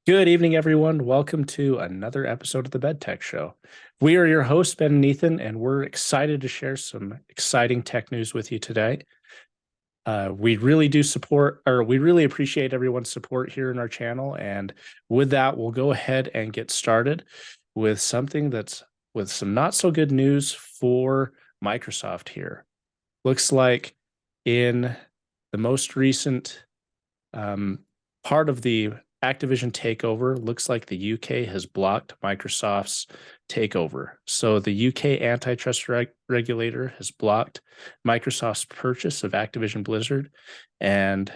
Good evening, everyone. Welcome to another episode of the Bed Tech Show. We are your hosts, Ben and Ethan, and we're excited to share some exciting tech news with you today. We really do support, or we really appreciate everyone's support here in our channel. And with that, we'll go ahead and get started with something that's with some not so good news for Microsoft here. Looks like in the most recent part of the Activision takeover, looks like the UK has blocked Microsoft's takeover. So the UK antitrust regulator has blocked Microsoft's purchase of Activision Blizzard, and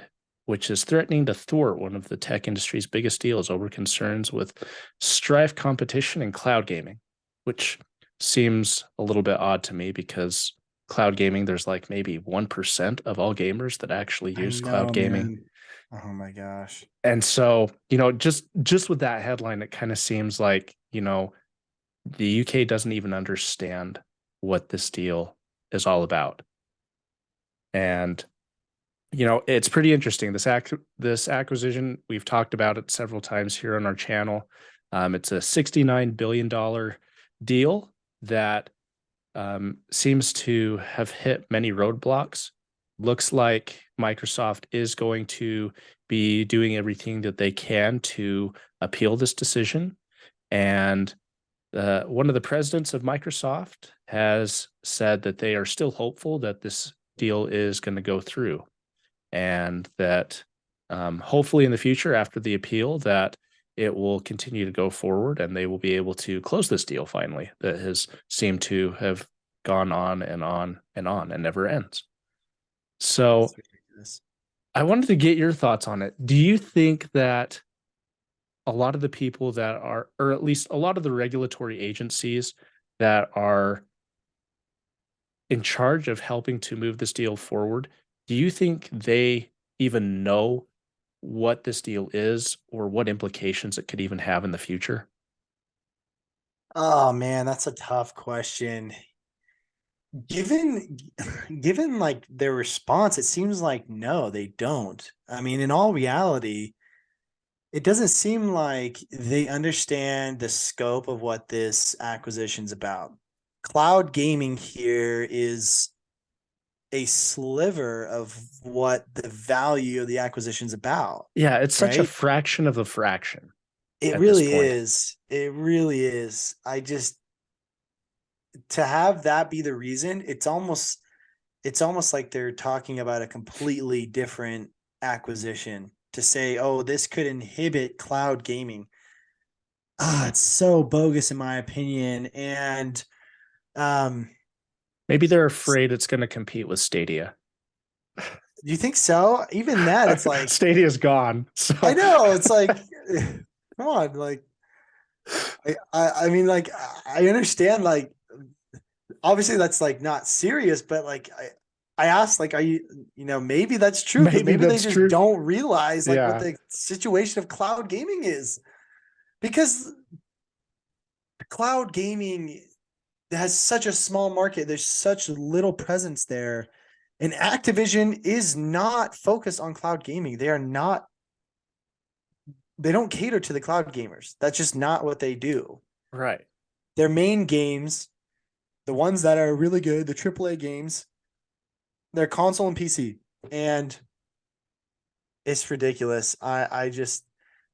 which is threatening to thwart one of the tech industry's biggest deals over concerns with strife competition in cloud gaming, which seems a little bit odd to me because cloud gaming, there's like maybe 1% of all gamers that actually I use cloud know, gaming. man. Oh my gosh. And so, just with that headline, it kind of seems like, the UK doesn't even understand what this deal is all about. And, it's pretty interesting. This acquisition, we've talked about it several times here on our channel. It's a $69 billion deal that seems to have hit many roadblocks. Looks like Microsoft is going to be doing everything that they can to appeal this decision. And one of the presidents of Microsoft has said that they are still hopeful that this deal is going to go through, and that hopefully in the future, after the appeal, that it will continue to go forward and they will be able to close this deal finally that has seemed to have gone on and on and on and never ends. So That's ridiculous. I wanted to get your thoughts on it. Do you think that a lot of the people that are, or at least a lot of the regulatory agencies that are in charge of helping to move this deal forward, do you think they even know what this deal is or what implications it could even have in the future? Oh man, that's a tough question. Given given like their response, it seems like no, they don't. I mean, in all reality, it doesn't seem like they understand the scope of what this acquisition's about. Cloud gaming here is a sliver of what the value of the acquisition's about, Yeah, it's such a right? fraction of a fraction It at this really point. is. It really is. I just to have that be the reason, it's almost like they're talking about a completely different acquisition to say, "Oh, this could inhibit cloud gaming." Ah, it's so bogus in my opinion. And um Maybe they're afraid it's going to compete with Stadia. do you think so? Even that, it's like Stadia's gone. I So know, it's like come on, like I mean, like I understand, like obviously that's like not serious, but like I asked, like, are you maybe that's true because maybe maybe they that's just true. don't realize like what Yeah. the situation of cloud gaming is because cloud gaming has such a small market. There's such little presence there. And Activision is not focused on cloud gaming. They don't cater to the cloud gamers. That's just not what they do. Right. Their main games, the ones that are really good, the AAA games, they're console and PC. And it's ridiculous. I just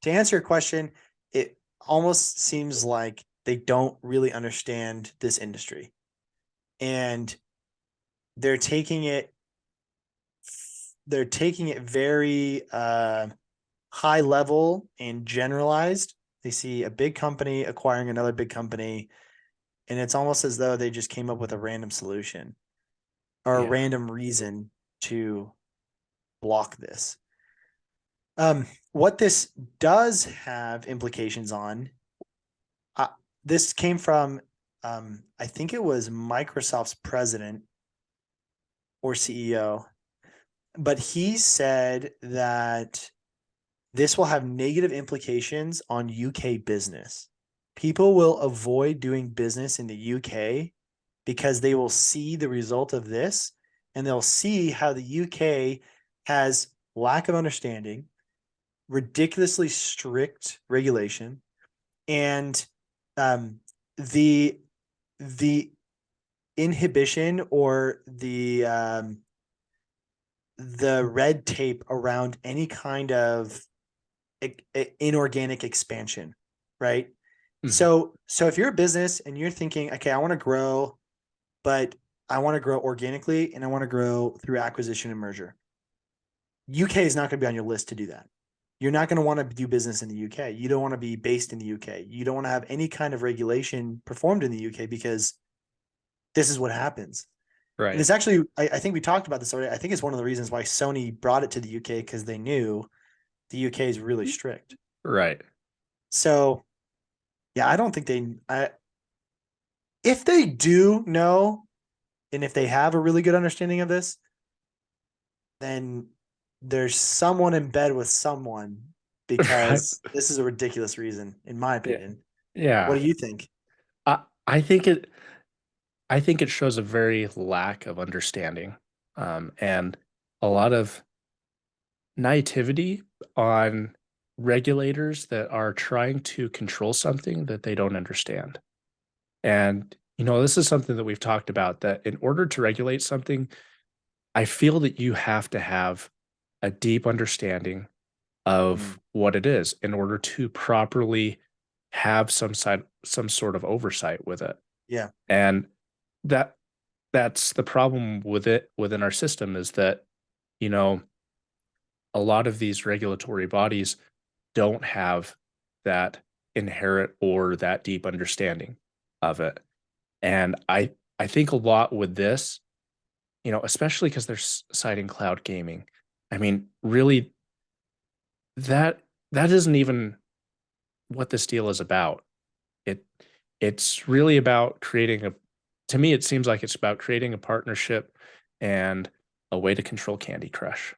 to answer your question, it almost seems like they don't really understand this industry. And they're taking it they're taking it very high level and generalized. They see a big company acquiring another big company, and it's almost as though they just came up with a random solution or a Yeah. random reason to block this. What this does have implications on, uh, this came from, I think it was Microsoft's president or CEO, but he said that this will have negative implications on UK business. People will avoid doing business in the UK because they will see the result of this and they'll see how the UK has lack of understanding. ridiculously strict regulation, and the the inhibition or the red tape around any kind of inorganic expansion, right? Mhm. So if you're a business and you're thinking, okay, I want to grow, but I want to grow organically and I want to grow through acquisition and merger. UK is not going to be on your list to do that. You're not going to want to do business in the UK. You don't want to be based in the UK. You don't want to have any kind of regulation performed in the UK because this is what happens. And Right. it's actually, I think we talked about this already. I think it's one of the reasons why Sony brought it to the UK because they knew the UK is really strict. Right. So, yeah, I don't think if they do know, and if they have a really good understanding of this, then there's someone in bed with someone Right. because this is a ridiculous reason, in my Yeah. opinion. What Yeah. do you think? I I think it I think it shows a very lack of understanding, and a lot of naivety on regulators that are trying to control something that they don't understand. And this is something that we've talked about, that in order to regulate something, I feel that you have to have a deep understanding Mm, of what it is in order to properly have some sort of oversight with it. yeah. And that that's the problem with it within our system, is that, you know, a lot of these regulatory bodies don't have that inherent or that deep understanding of it. And I think a lot with this, especially because they're citing cloud gaming. I mean, really, that that isn't even what this deal is about. It it's really about creating a to me, it seems like it's about creating a partnership and a way to control Candy Crush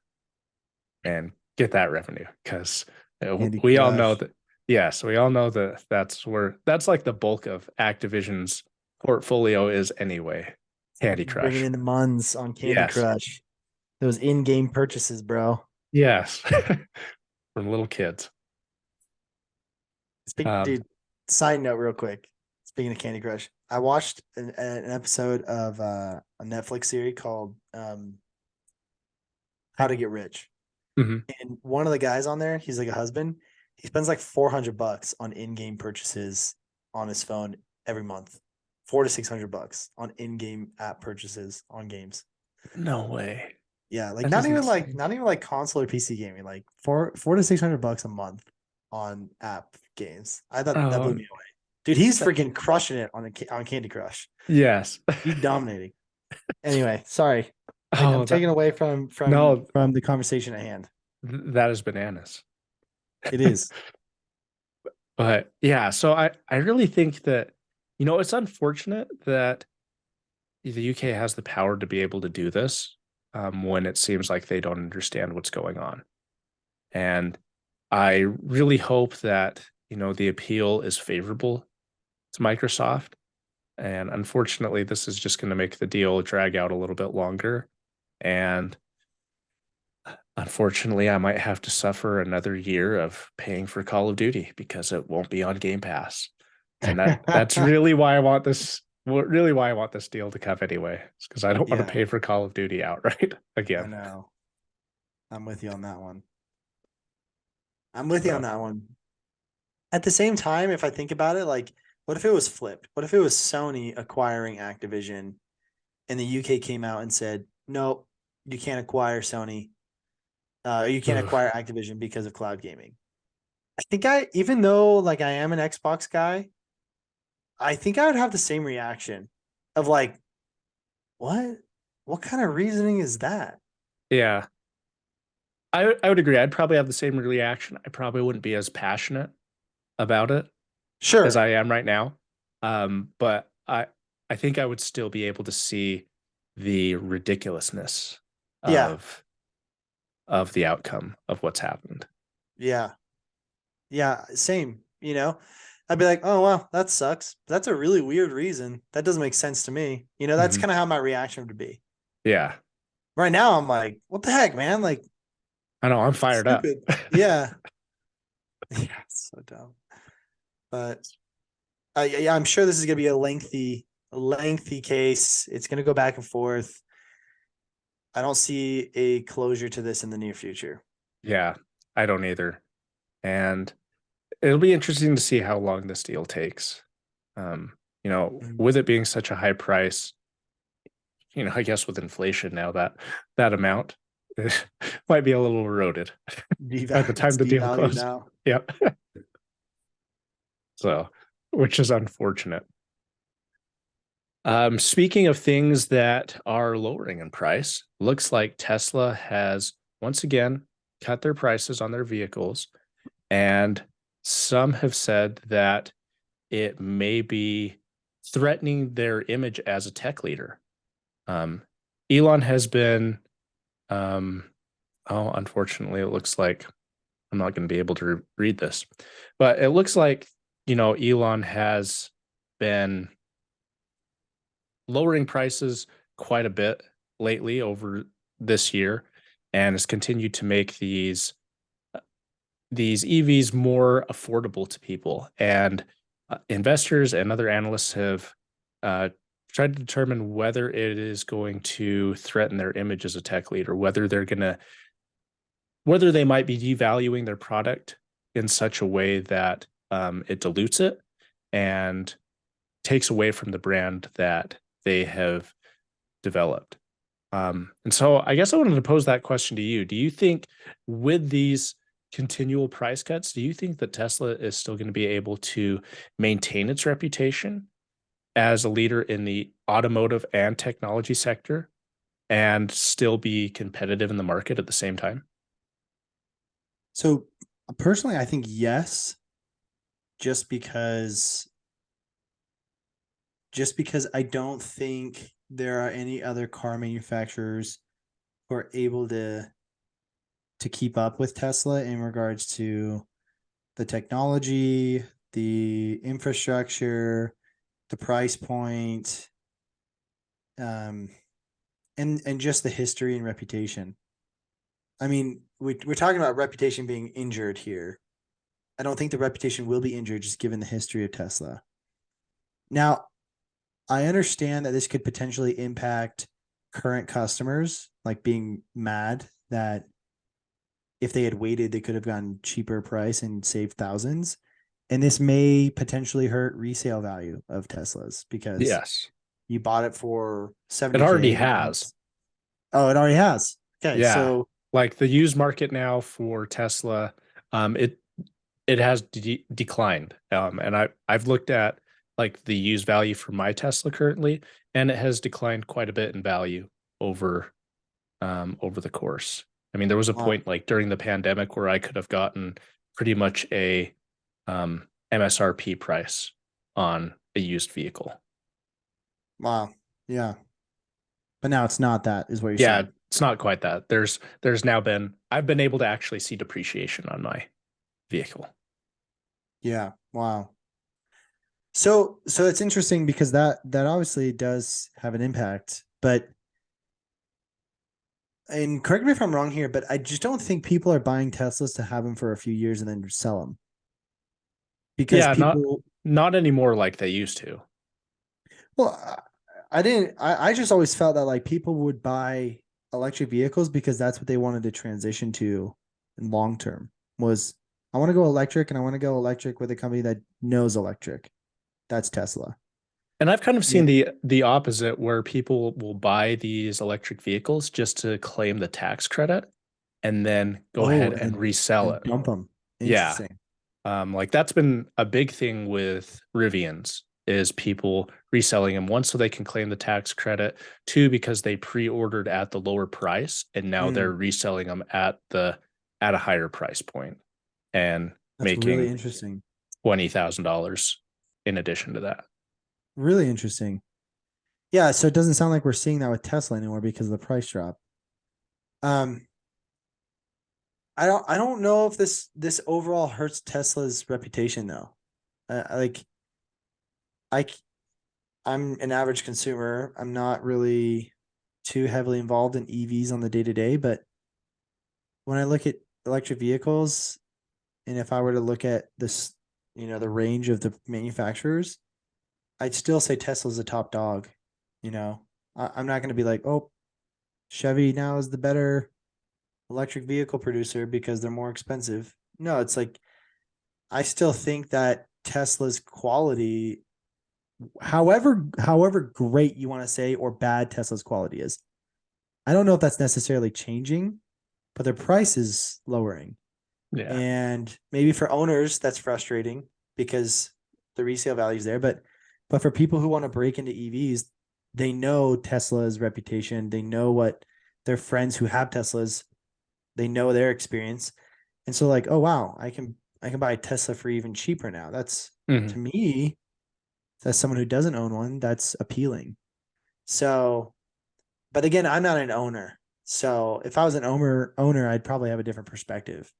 and get that revenue, because Candy we all know Crush. that. Yes, we all know that that's like the bulk of Activision's portfolio is anyway. Candy Bringing Crush. in the Muns on Candy Yes. Crush. Those in-game purchases, bro. Yes. From little kids. Um, Dude, side note real quick. Speaking of Candy Crush, I watched an episode of a Netflix series called How to Get Rich. mhm. And one of the guys on there, he's like a husband. He spends like $400 on in-game purchases on his phone every month. 400 to 600 bucks on in-game app purchases on games. No way. Yeah, like That is insane. not even like console or PC gaming, like four to 600 bucks a month on app games. I thought that blew Oh, me away. Dude, he's that- freaking crushing it on Candy Crush. yes. He's dominating. Anyway, sorry. I'm Oh, taking away from no, the conversation at hand. that is bananas. It is. But yeah, so I really think that, it's unfortunate that the UK has the power to be able to do this, when it seems like they don't understand what's going on. And I really hope that, the appeal is favorable to Microsoft. And unfortunately, this is just going to make the deal drag out a little bit longer. And unfortunately, I might have to suffer another year of paying for Call of Duty because it won't be on Game Pass. And that's really why I want this really why I want this deal to come anyway. It's because I don't want to Yeah, pay for Call of Duty outright I again. know. I'm with you on that one. I'm with you on So, that one. At the same time, if I think about it, like, what if it was flipped? What if it was Sony acquiring Activision and the UK came out and said, nope, you can't acquire Sony. You can't ugh, acquire Activision because of cloud gaming. I think even though like I am an Xbox guy, I think I would have the same reaction of like, what? What kind of reasoning is that? yeah, I would agree. I'd probably have the same reaction. I probably wouldn't be as passionate about it as Sure. I am right now. But I think I would still be able to see the ridiculousness Yeah. of the outcome of what's happened. Yeah. Yeah. Same. I'd be like, oh, well, that sucks. That's a really weird reason. That doesn't make sense to me. That's Mhm. kind of how my reaction would be. Yeah, Right now, I'm like, what the heck, man? Like, I know. I'm fired up. stupid. Yeah. Yeah, so dumb. But yeah, I'm sure this is gonna be a lengthy case. It's gonna go back and forth. I don't see a closure to this in the near future. Yeah, I don't either. And it'll be interesting to see how long this deal takes. With it being such a high price, I guess with inflation now that amount might be a little eroded by the time It's the deal devalued closes. now. Yep. So, which is unfortunate. Speaking of things that are lowering in price, looks like Tesla has once again cut their prices on their vehicles, and some have said that it may be threatening their image as a tech leader. Um, Elon has been, um, unfortunately, it looks like I'm not going to be able to read this, but it looks like, Elon has been lowering prices quite a bit lately over this year and has continued to make these EVs more affordable to people. And investors and other analysts have uh, tried to determine whether it is going to threaten their image as a tech leader, whether they might be devaluing their product in such a way that it dilutes it and takes away from the brand that they have developed. And so I guess I wanted to pose that question to you. Do you think with these continual price cuts, do you think that Tesla is still going to be able to maintain its reputation as a leader in the automotive and technology sector and still be competitive in the market at the same time? So personally, I think yes, just because I don't think there are any other car manufacturers who are able to keep up with Tesla in regards to the technology, the infrastructure, the price point, um, and just the history and reputation. I mean, we're talking about reputation being injured here. I don't think the reputation will be injured just given the history of Tesla. Now, I understand that this could potentially impact current customers, like being mad that if they had waited, they could have gotten cheaper price and saved thousands. And this may potentially hurt resale value of Teslas because Yes, you bought it for it already 70K. has. Oh, it already has. Okay, Yeah, so like the used market now for Tesla, it has declined. And I've looked at like the used value for my Tesla currently, and it has declined quite a bit in value over over the course. I mean, there was a point like during the pandemic where I could have gotten pretty much a MSRP price on a used vehicle. wow, yeah. But now it's not that, is what you're Yeah, saying. it's not quite that. There's now been I've been able to actually see depreciation on my vehicle. Yeah. Wow. So it's interesting because that obviously does have an impact, but and correct me if I'm wrong here, but I just don't think people are buying Teslas to have them for a few years and then sell them because Yeah, people. not anymore like they used to. Well, I didn't. I just always felt that like people would buy electric vehicles because that's what they wanted to transition to in long term. Was I want to go electric and I want to go electric with a company that knows electric. That's Tesla. And I've kind of Yeah. seen the opposite where people will buy these electric vehicles just to claim the tax credit and then go Oh, ahead and resell and it. dump them. Yeah. Interesting. Like that's been a big thing with Rivians is people reselling them, one so they can claim the tax credit, two because they pre-ordered at the lower price and now they're Mm, reselling them at a higher price point and that's really making interesting. $20,000 in addition to that. Really interesting. Yeah, so it doesn't sound like we're seeing that with Tesla anymore because of the price drop. Um, I don't know if this overall hurts Tesla's reputation though. Like I I'm an average consumer. I'm not really too heavily involved in EVs on the day to day, but when I look at electric vehicles, and if I were to look at this, the range of the manufacturers, I'd still say Tesla's the top dog. I'm not going to be like, oh, Chevy now is the better electric vehicle producer because they're more expensive. No, it's like I still think that Tesla's quality, however great you want to say or bad Tesla's quality is, I don't know if that's necessarily changing, but their price is lowering. Yeah. And maybe for owners, that's frustrating because the resale value is there. But for people who want to break into EVs, they know Tesla's reputation. They know what their friends who have Teslas, they know their experience. And so like, oh wow, I can buy a Tesla for even cheaper now. That's Mhm. to me, as someone who doesn't own one, that's appealing. So, but again, I'm not an owner. So if I was an owner, I'd probably have a different perspective.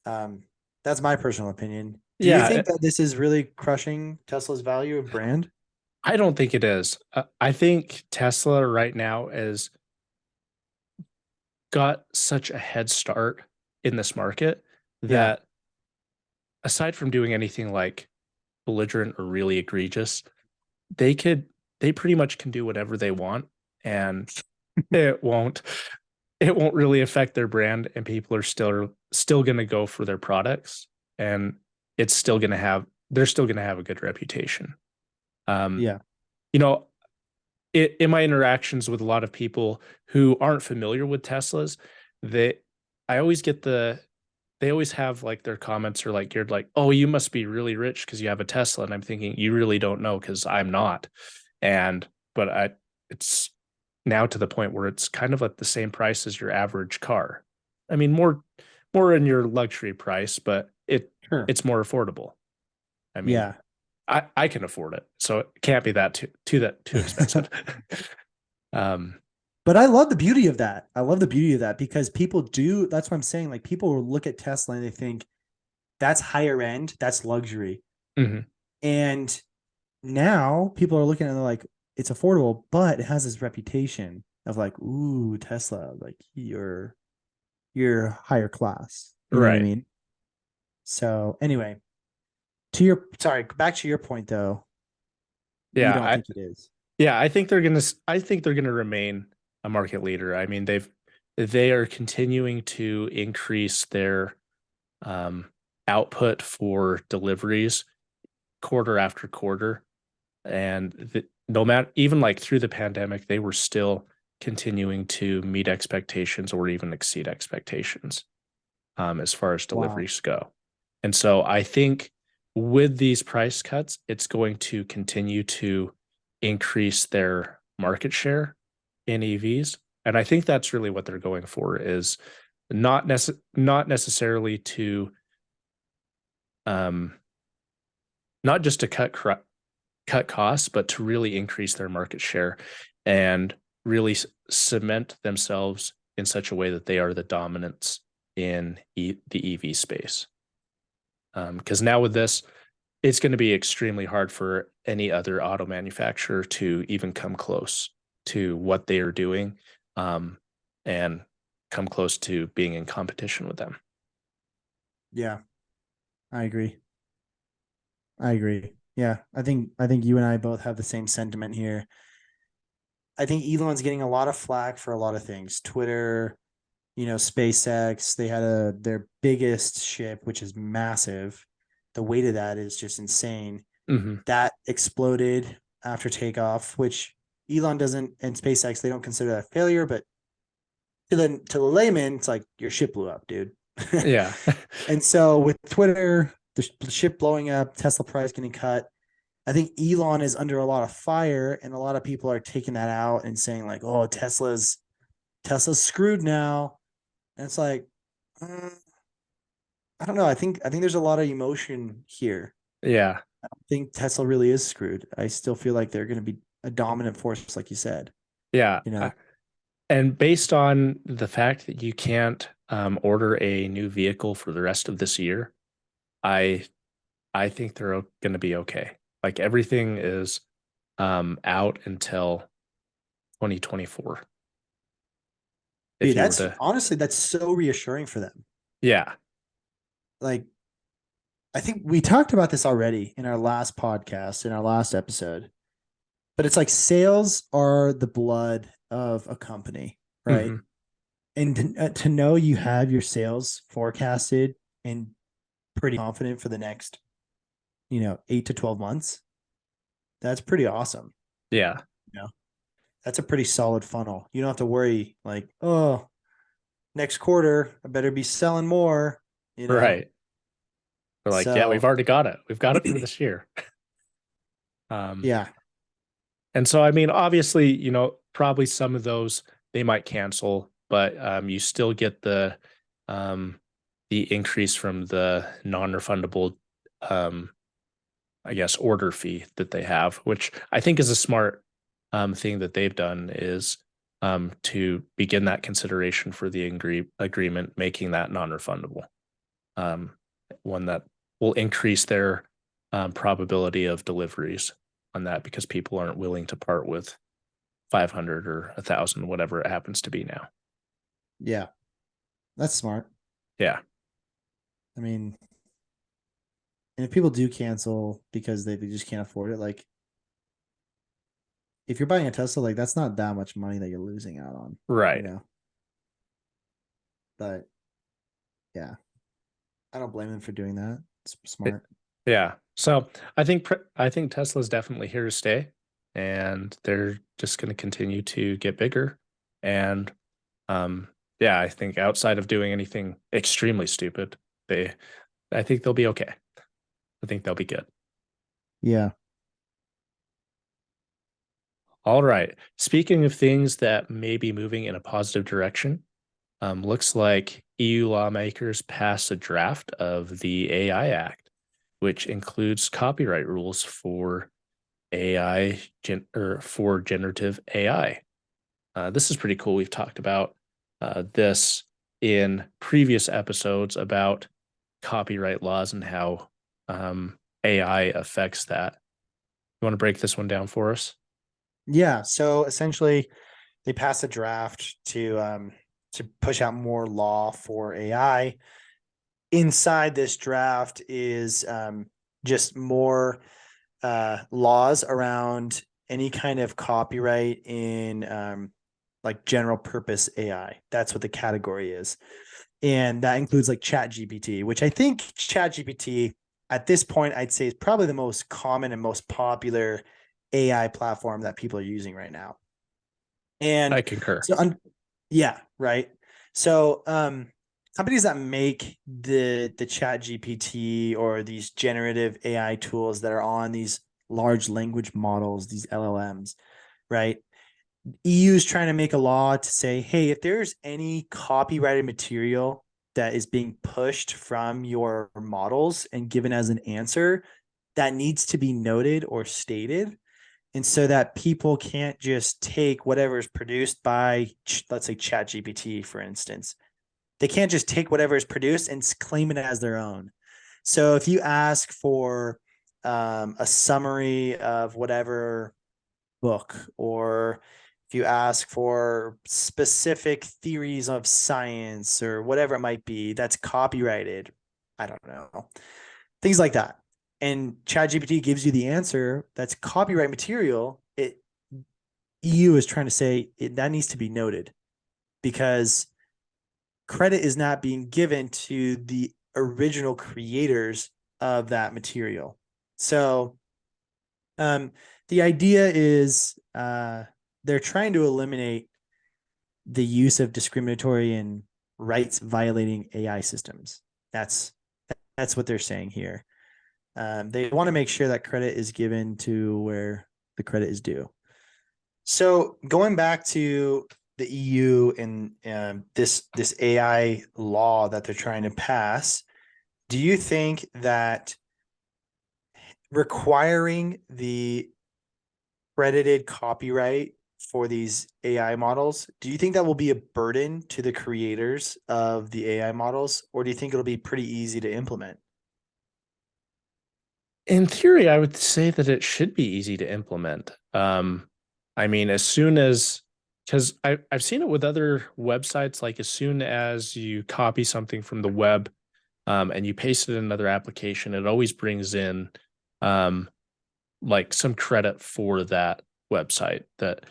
Um, that's my personal opinion. Do you Yeah, think that this is really crushing Tesla's value of brand? I don't think it is. I think Tesla right now is got such a head start in this market Yeah. that aside from doing anything like belligerent or really egregious, they could they pretty much can do whatever they want, and it won't it won't really affect their brand, and people are still going to go for their products, and it's still going to have they're still going to have a good reputation. Um, Yeah. you know, in my interactions with a lot of people who aren't familiar with Teslas, they I always get they always have like their comments are like geared like, oh, you must be really rich because you have a Tesla. And I'm thinking, you really don't know because I'm not. And but it's now to the point where it's kind of at the same price as your average car. I mean, more in your luxury price, but Sure. it's more affordable. I mean, Yeah. I can afford it, so it can't be that too expensive. um, But I love the beauty of that. I love the beauty of that because people do. That's what I'm saying. Like people will look at Tesla and they think that's higher end, that's luxury. mhm. And now people are looking at it like it's affordable, but it has this reputation of like, ooh, Tesla, like you're higher class. You know what I Right. mean? So anyway, to your sorry, back to your point though, you Yeah, don't think it is. I think I think they're gonna remain a market leader. I mean, they are continuing to increase their um, output for deliveries quarter after quarter, and no matter even like through the pandemic, they were still continuing to meet expectations or even exceed expectations as far as Wow. deliveries go. And so I think with these price cuts, it's going to continue to increase their market share in EVs. And I think that's really what they're going for is not necessarily to um, not just to cut costs, but to really increase their market share and really cement themselves in such a way that they are the dominance in the EV space. Because now with this, it's going to be extremely hard for any other auto manufacturer to even come close to what they are doing, um, and come close to being in competition with them. Yeah, I agree. I agree. Yeah, I think you and I both have the same sentiment here. I think Elon's getting a lot of flack for a lot of things. Twitter, SpaceX, they had their biggest ship, which is massive. The weight of that is just insane. Mm-hmm. That exploded after takeoff, which Elon doesn't, and SpaceX, they don't consider that a failure, but to the layman, it's like your ship blew up, dude. Yeah. And so with Twitter, the ship blowing up, Tesla price getting cut, I think Elon is under a lot of fire, and a lot of people are taking that out and saying like, "Oh, Tesla's screwed now." And it's like, uh, I don't know. I think there's a lot of emotion here. Yeah. I think Tesla really is screwed. I still feel like they're going to be a dominant force, like you said. Yeah. You know, And based on the fact that you can't order a new vehicle for the rest of this year, I I think they're going to be okay. Like everything is out until 2024. If dude, you were that's to, honestly that's so reassuring for them. yeah, like I think we talked about this already in our last podcast, in our last episode, but it's like sales are the blood of a company, right? Hmm. And to know you have your sales forecasted and pretty confident for the next, 8 to 12 months, that's pretty awesome. Yeah. You know, that's a pretty solid funnel. You don't have to worry like, oh, next quarter, I better be selling more, you know? Right. We're like, yeah, we've So, already got it. We've got it for this year. Um, yeah, and so, I mean, obviously, probably some of those they might cancel, but you still get um, the increase from the non-refundable, um, I guess, order fee that they have, which I think is a smart thing that they've done is to begin that consideration for the agreement, making that non-refundable. Um, one that will increase their probability of deliveries on that because people aren't willing to part with 500 or 1,000, whatever it happens to be now. yeah, that's smart. Yeah. I mean, and if people do cancel because they just can't afford it, like if you're buying a Tesla, like that's not that much money that you're losing out on, you Right. know? But yeah, I don't blame them for doing that. It's smart. Yeah. So I think Tesla's definitely here to stay, and they're just going to continue to get bigger. And um, yeah, I think outside of doing anything extremely stupid, I think they'll be okay. I think they'll be good. Yeah. All right. Speaking of things that may be moving in a positive direction, looks like EU lawmakers passed a draft of the AI Act, which includes copyright rules for or for generative AI. This is pretty cool. We've talked about this in previous episodes about copyright laws and how AI affects that. You want to break this one down for us? Yeah. So essentially they passed a draft to push out more law for AI. Inside this draft is just more laws around any kind of copyright in like general purpose AI. That's what the category is. And that includes like Chat GPT, which I think Chat GPT at this point, I'd say is probably the most common and most popular AI platform that people are using right now. I And concur. so, yeah, right. So, companies that make the Chat GPT or these generative AI tools that are on these large language models, these LLMs, right? EU is trying to make a law to say, hey, if there's any copyrighted material that is being pushed from your models and given as an answer, that needs to be noted or stated. And so that people can't just take whatever is produced by, let's say, ChatGPT, for instance. They can't just take whatever is produced and claim it as their own. So if you ask for a summary of whatever book, or if you ask for specific theories of science or whatever it might be that's copyrighted, I don't know, things like that. And ChatGPT gives you the answer that's copyright material. It EU is trying to say that needs to be noted because credit is not being given to the original creators of that material. So the idea is they're trying to eliminate the use of discriminatory and rights violating AI systems. That's what they're saying here. They want to make sure that credit is given to where the credit is due. So going back to the EU and this AI law that they're trying to pass, do you think that requiring the credited copyright for these AI models, do you think that will be a burden to the creators of the AI models, or do you think it'll be pretty easy to implement? In theory, I would say that it should be easy to implement. I mean, as soon as, because I've seen it with other websites, like as soon as you copy something from the web and you paste it in another application, it always brings in like some credit for that website that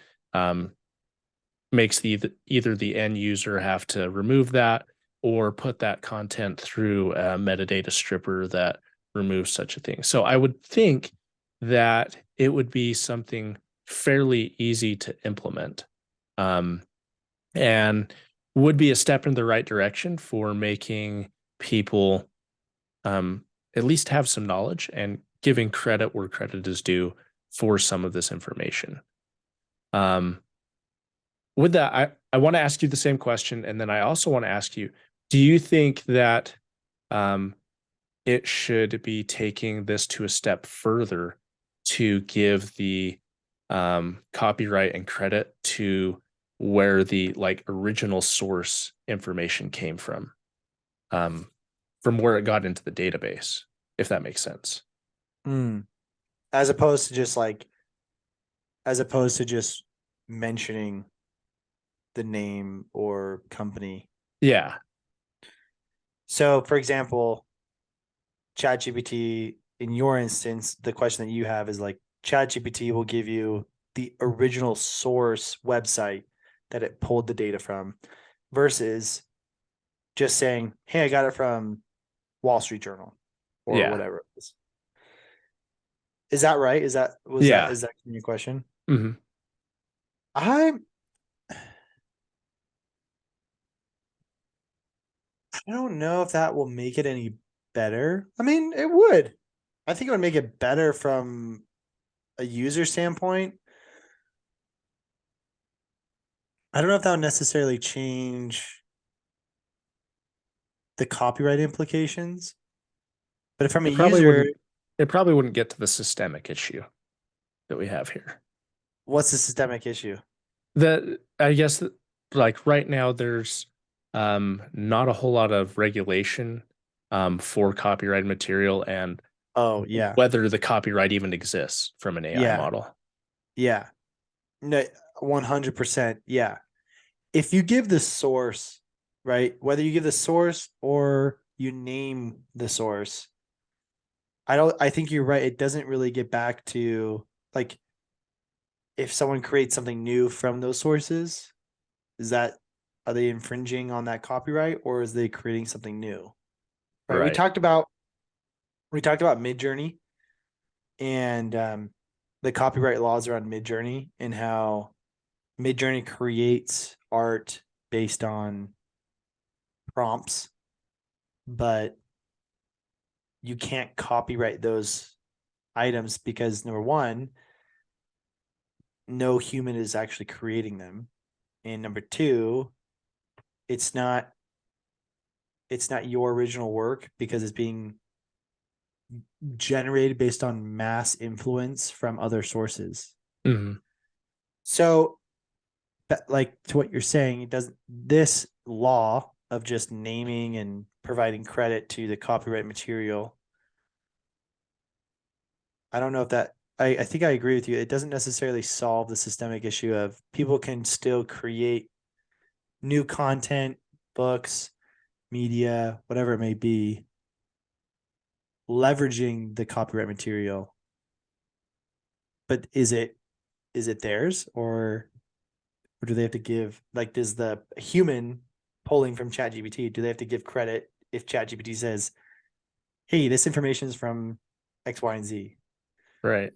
makes either the end user have to remove that or put that content through a metadata stripper that removes such a thing. So I would think that it would be something fairly easy to implement, and would be a step in the right direction for making people at least have some knowledge and giving credit where credit is due for some of this information. With that, I want to ask you the same question, and then I also want to ask you, do you think that it should be taking this to a step further to give the copyright and credit to where the like original source information came from where it got into the database, if that makes sense? As opposed to just mentioning the name or company. Yeah. So, for example, ChatGPT, in your instance, the question that you have is like ChatGPT will give you the original source website that it pulled the data from versus just saying, hey, I got it from Wall Street Journal or whatever it is. Is that right? Is that your question? Mm-hmm. I don't know if that will make it any better. I mean, it would. I think it would make it better from a user standpoint. I don't know if that would necessarily change the copyright implications, but from a It probably user, wouldn't. It probably wouldn't get to the systemic issue that we have here. what's the systemic issue? That I guess that, like right now, there's not a whole lot of regulation for copyright material and Oh, yeah. whether the copyright even exists from an AI Yeah. model. Yeah. No, 100%. Yeah. If you give the source, right, whether you give the source or you name the source, I think you're right. It doesn't really get back to like if someone creates something new from those sources, are they infringing on that copyright or is they creating something new? Right. Right. We talked about Midjourney and the copyright laws around Midjourney and how Midjourney creates art based on prompts, but you can't copyright those items because number one, no human is actually creating them. And number two, it's not your original work because it's being generated based on mass influence from other sources. Mm-hmm. So, like to what you're saying, it doesn't. This law of just naming and providing credit to the copyright material, I don't know if that. I think I agree with you. It doesn't necessarily solve the systemic issue of people can still create new content, books, media, whatever it may be, leveraging the copyright material. But is it theirs or do they have to give, like, does the human pulling from ChatGPT, do they have to give credit if ChatGPT says, hey, this information is from X, Y, and Z? Right.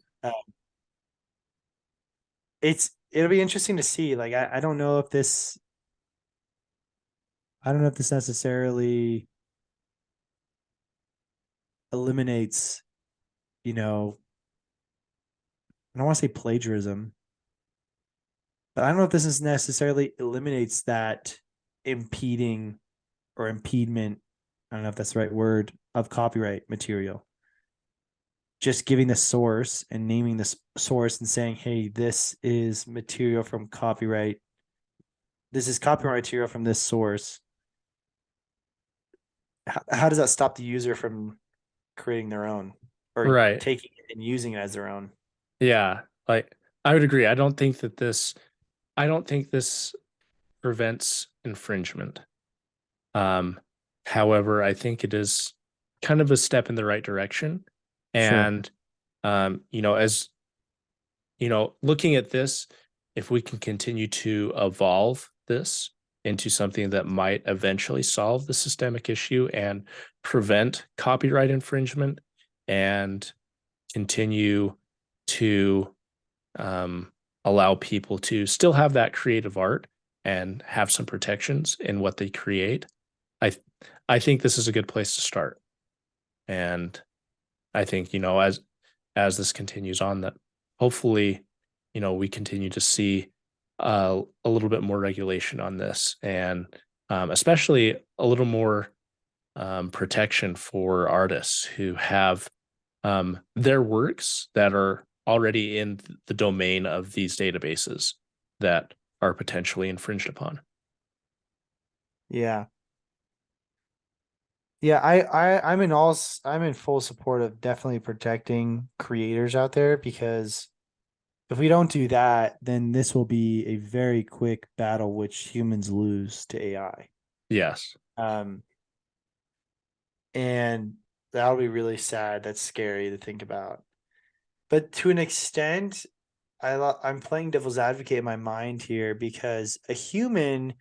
It'll be interesting to see. Like, I don't know if this necessarily eliminates, I don't want to say plagiarism, but I don't know if this is necessarily eliminates that impeding or impediment. I don't know if that's the right word of copyright material. Just giving the source and naming the source and saying, hey, this is material from copyright. This is copyright material from this source. How does that stop the user from creating their own or Right. taking it and using it as their own? Yeah. Like I would agree. I don't think this prevents infringement. Um, However, I think it is kind of a step in the right direction. Sure. And, as looking at this, if we can continue to evolve this into something that might eventually solve the systemic issue and prevent copyright infringement and continue to um, allow people to still have that creative art and have some protections in what they create, I I think this is a good place to start. And I think, as this continues on, that hopefully, we continue to see a little bit more regulation on this, and especially a little more protection for artists who have their works that are already in the domain of these databases that are potentially infringed upon. Yeah. Yeah, I'm in full support of definitely protecting creators out there, because if we don't do that, then this will be a very quick battle which humans lose to AI. Yes. Um, and that'll be really sad. That's scary to think about. But to an extent, I'm playing devil's advocate in my mind here, because a human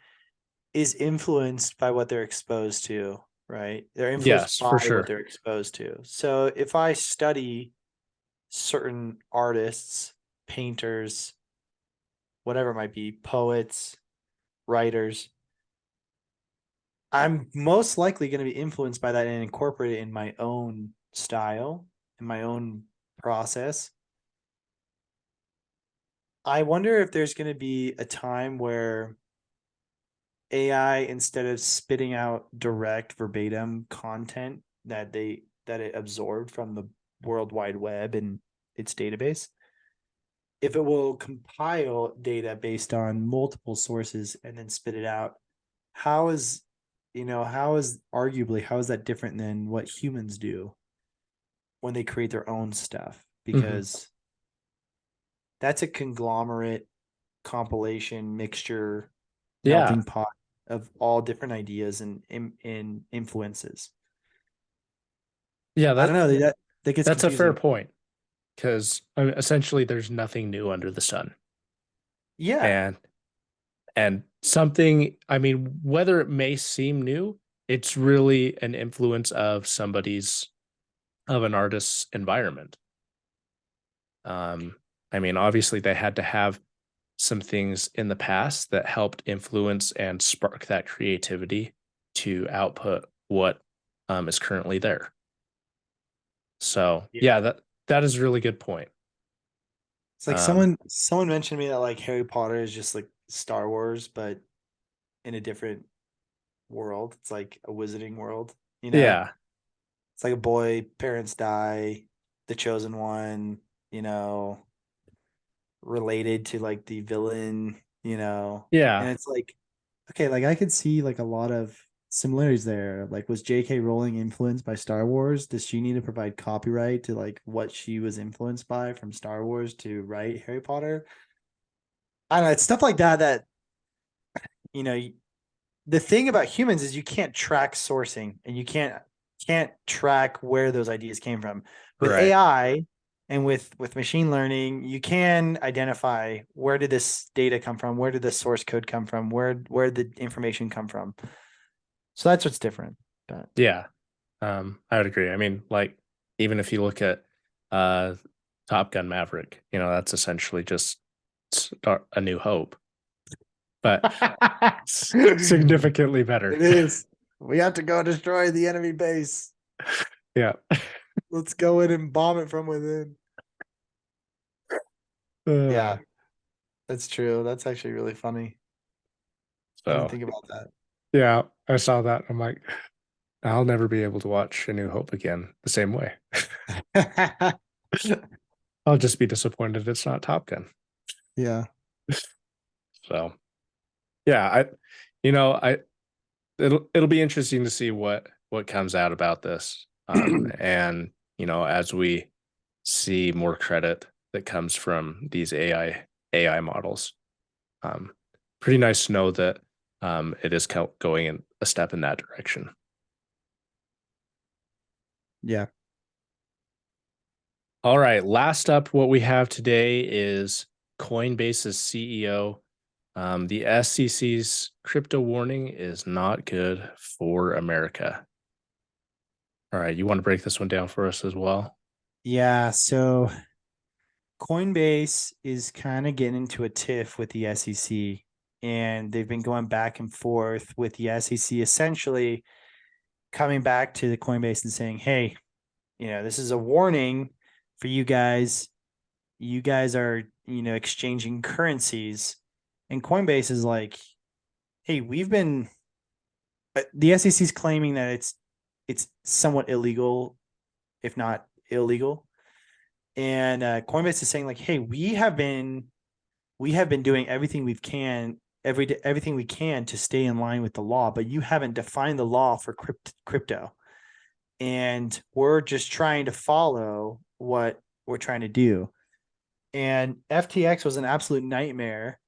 is influenced by what they're exposed to, right? They're influenced Yes, by for what sure. they're exposed to. So if I study certain artists, painters, whatever it might be, poets, writers, I'm most likely going to be influenced by that and incorporate it in my own style, in my own process. I wonder if there's going to be a time where AI, instead of spitting out direct verbatim content that it absorbed from the World Wide Web and its database, if it will compile data based on multiple sources and then spit it out, how is how is that different than what humans do when they create their own stuff? Mhm. Because that's a conglomerate, compilation, mixture, Yeah. melting pot of all different ideas and influences. Yeah, I don't know, that gets that's a fair confusing. point, because essentially there's nothing new under the sun. Yeah. And something, I mean, whether it may seem new, it's really an influence of an artist's environment. Um, I mean, obviously they had to have some things in the past that helped influence and spark that creativity to output what is currently there. So Yeah. yeah, that is a really good point. It's like Um, someone mentioned to me that like Harry Potter is just like Star Wars, but in a different world. It's like a wizarding world, you know? yeah, It's like a boy, parents die, the chosen one, you know, related to like the villain, and yeah, it's like, okay, like I could see like a lot of similarities there. Like, was J.K. Rowling influenced by Star Wars? Does she need to provide copyright to like what she was influenced by from Star Wars to write Harry Potter? I don't know. It's stuff like that you know, the thing about humans is you can't track sourcing, and you can't track where those ideas came from. With right. AI and with machine learning, you can identify where did this data come from, where did the source code come from, where did the information come from. So that's what's different. But Yeah, I would agree. I mean, like, even if you look at uh, Top Gun Maverick, that's essentially just A New Hope, but it significantly better. is. We have to go destroy the enemy base. Yeah. Let's go in and bomb it from within. Uh, Yeah, that's true. That's actually really funny. I didn't so think about that. yeah, I saw that. I'm like, I'll never be able to watch A New Hope again the same way. I'll just be disappointed it's not Top Gun. Yeah. So yeah, I it'll be interesting to see what comes out about this. And as we see more credit that comes from these AI models, um, pretty nice to know that it is going in a step in that direction. Yeah. All right. Last up, what we have today is Coinbase's CEO. The SEC's crypto warning is not good for America. All right. You want to break this one down for us as well? Yeah. So Coinbase is kind of getting into a tiff with the SEC, and they've been going back and forth with the SEC, essentially coming back to the Coinbase and saying, hey, this is a warning for you guys. You guys are, exchanging currencies. And Coinbase is like, hey, the SEC is claiming that it's somewhat illegal, if not illegal. And Coinbase is saying like, hey, we have been doing everything everything we can to stay in line with the law, but you haven't defined the law for crypto. And we're just trying to follow what we're trying to do. And FTX was an absolute nightmare,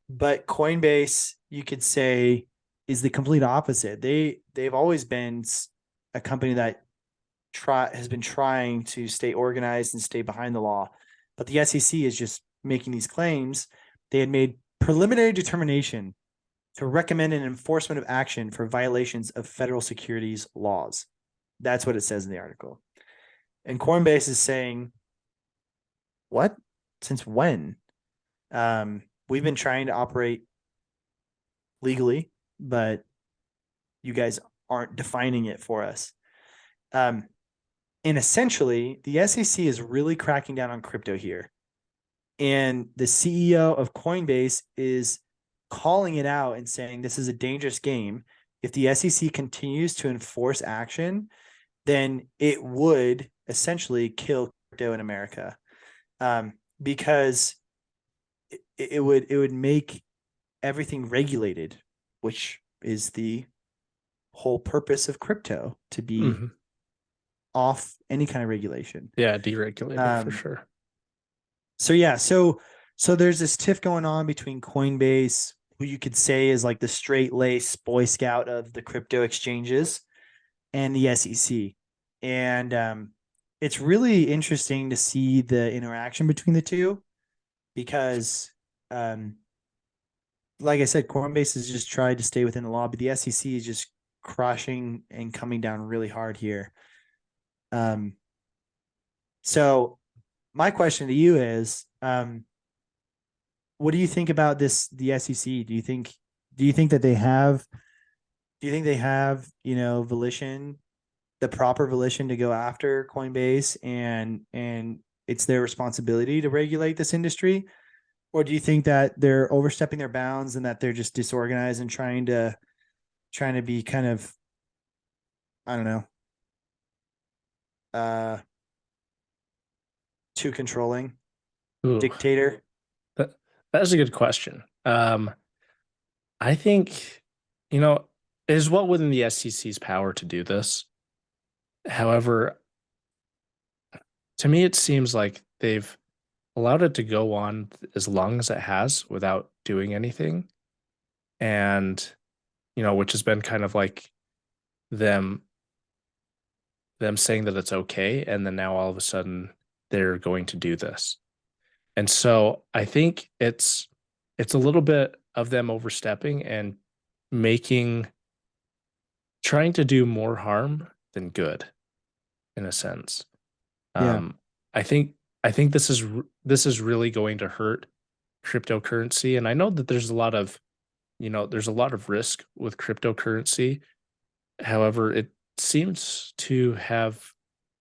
but Coinbase, you could say, is the complete opposite. They've always been a company that has been trying to stay organized and stay behind the law, but the SEC is just making these claims. They had made preliminary determination to recommend an enforcement of action for violations of federal securities laws. That's what it says in the article. And Coinbase is saying, what? Since when? We've been trying to operate legally, but you guys aren't defining it for us. And essentially, the SEC is really cracking down on crypto here. And the CEO of Coinbase is calling it out and saying this is a dangerous game. If the SEC continues to enforce action, then it would essentially kill crypto in America, because it would make everything regulated, which is the whole purpose of crypto, to be off any kind of regulation. Yeah, deregulated for sure. So yeah, so there's this tiff going on between Coinbase, who you could say is like the straight lace Boy Scout of the crypto exchanges, and the SEC. And it's really interesting to see the interaction between the two, because like I said, Coinbase has just tried to stay within the law, but the SEC is just crushing and coming down really hard here. So my question to you is, what do you think about this, the SEC? Do you think that they have, volition, the proper volition to go after Coinbase, and it's their responsibility to regulate this industry? Or do you think that they're overstepping their bounds and that they're just disorganized and trying to be kind of, I don't know, too controlling, Ooh, dictator? that is a good question. I think, it is well within the SEC's power to do this. However, to me, it seems like they've allowed it to go on as long as it has without doing anything. And, which has been kind of like them saying that it's okay. And then now all of a sudden they're going to do this. And so I think it's a little bit of them overstepping and trying to do more harm than good, in a sense. Yeah. I think this is really going to hurt cryptocurrency, and I know that there's a lot of risk with cryptocurrency. However, it seems to have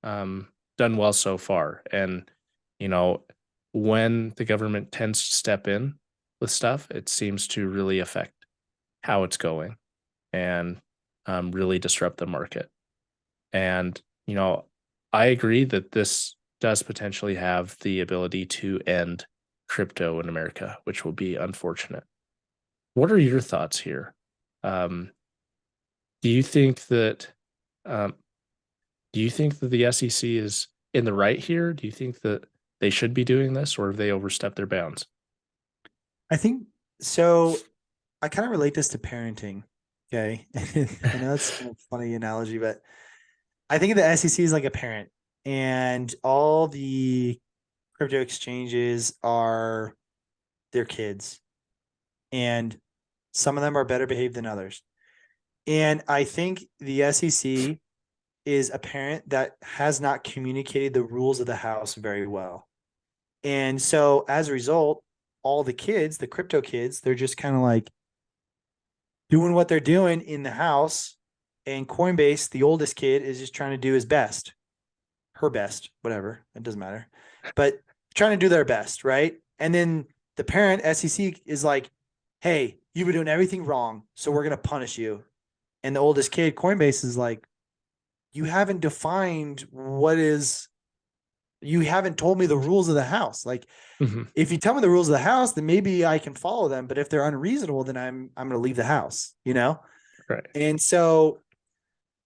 done well so far, and when the government tends to step in with stuff, it seems to really affect how it's going and really disrupt the market. And I agree that this does potentially have the ability to end crypto in America, which will be unfortunate. What are your thoughts here? Do you think that um, the SEC is in the right here? Do you think that they should be doing this, or have they overstepped their bounds? I think so. I kind of relate this to parenting. Okay. I know that's kind of a funny analogy, but I think the SEC is like a parent, and all the crypto exchanges are their kids, and some of them are better behaved than others. And I think the SEC is a parent that has not communicated the rules of the house very well. And so as a result, all the kids, the crypto kids, they're just kind of like doing what they're doing in the house. And Coinbase, the oldest kid, is just trying to do his best, her best, whatever. It doesn't matter. But trying to do their best, right? And then the parent, SEC, is like, hey, you've been doing everything wrong. So we're going to punish you. And the oldest kid, Coinbase, is like, you haven't defined you haven't told me the rules of the house. Like, Mm-hmm. if you tell me the rules of the house, then maybe I can follow them. But if they're unreasonable, then I'm going to leave the house, you know? Right. And so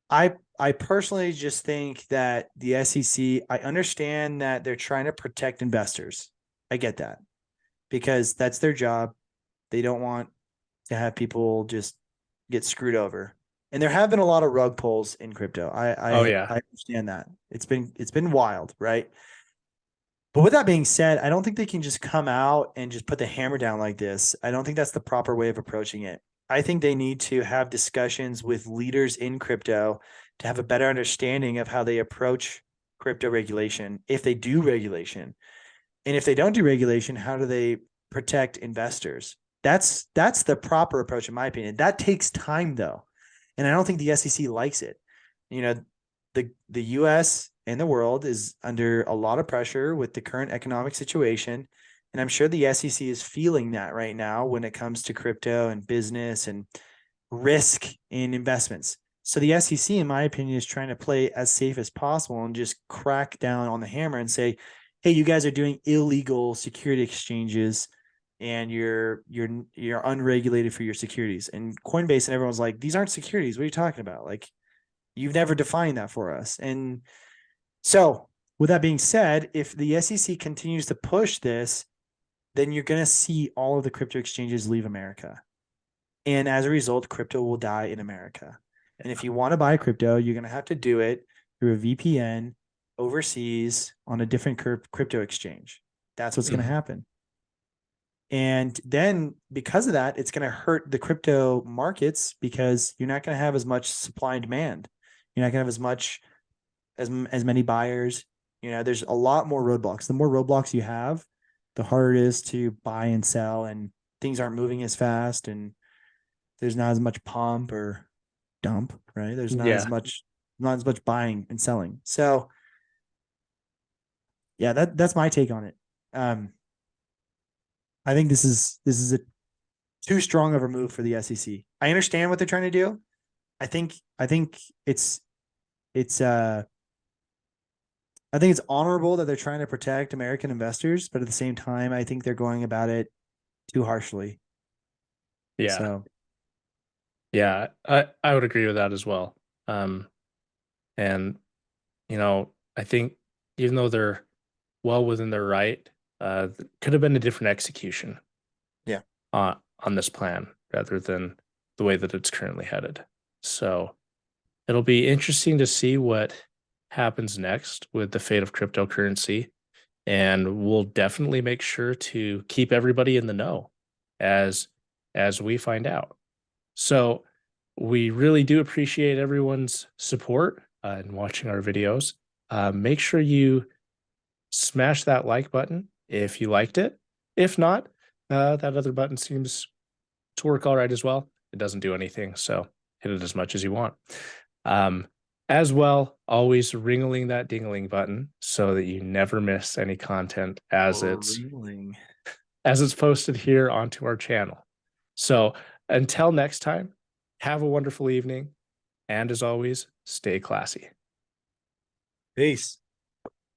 I personally just think that the SEC, I understand that they're trying to protect investors. I get that because that's their job. They don't want to have people just get screwed over. And there have been a lot of rug pulls in crypto. Oh yeah. I understand that. It's been wild, right? But with that being said, I don't think they can just come out and just put the hammer down like this. I don't think that's the proper way of approaching it. I think they need to have discussions with leaders in crypto to have a better understanding of how they approach crypto regulation, if they do regulation. And if they don't do regulation, how do they protect investors? That's the proper approach, in my opinion. That takes time though. And I don't think the SEC likes it. You know, the US and the world is under a lot of pressure with the current economic situation. And I'm sure the SEC is feeling that right now when it comes to crypto and business and risk in investments. So the SEC, in my opinion, is trying to play as safe as possible and just crack down on the hammer and say, hey, you guys are doing illegal security exchanges and you're unregulated for your securities. And Coinbase and everyone's like, these aren't securities. What are you talking about? Like, you've never defined that for us. And so, with that being said, if the SEC continues to push this, then you're going to see all of the crypto exchanges leave America. And as a result, crypto will die in America. And if you want to buy crypto, you're going to have to do it through a VPN overseas on a different crypto exchange. That's what's going to happen. And then because of that, it's going to hurt the crypto markets because you're not going to have as much supply and demand. You're not going to have as many buyers. You know, there's a lot more roadblocks. The more roadblocks you have, the harder it is to buy and sell, and things aren't moving as fast, and there's not as much pump or dump, right? There's not Yeah. as much buying and selling. So yeah, that's my take on it. I think this is a too strong of a move for the SEC. I understand what they're trying to do. I think it's I think it's honorable that they're trying to protect American investors, but at the same time, I think they're going about it too harshly. Yeah. So Yeah. I would agree with that as well. And I think even though they're well within their right, could have been a different execution. Yeah. On this plan rather than the way that it's currently headed. So it'll be interesting to see what happens next with the fate of cryptocurrency. And we'll definitely make sure to keep everybody in the know as we find out. So we really do appreciate everyone's support in watching our videos. Make sure you smash that like button if you liked it. If not, that other button seems to work all right as well. It doesn't do anything, so hit it as much as you want. As well, always ringling that dingling button so that you never miss any content as it's posted here onto our channel. So until next time, have a wonderful evening, and as always, stay classy. Peace.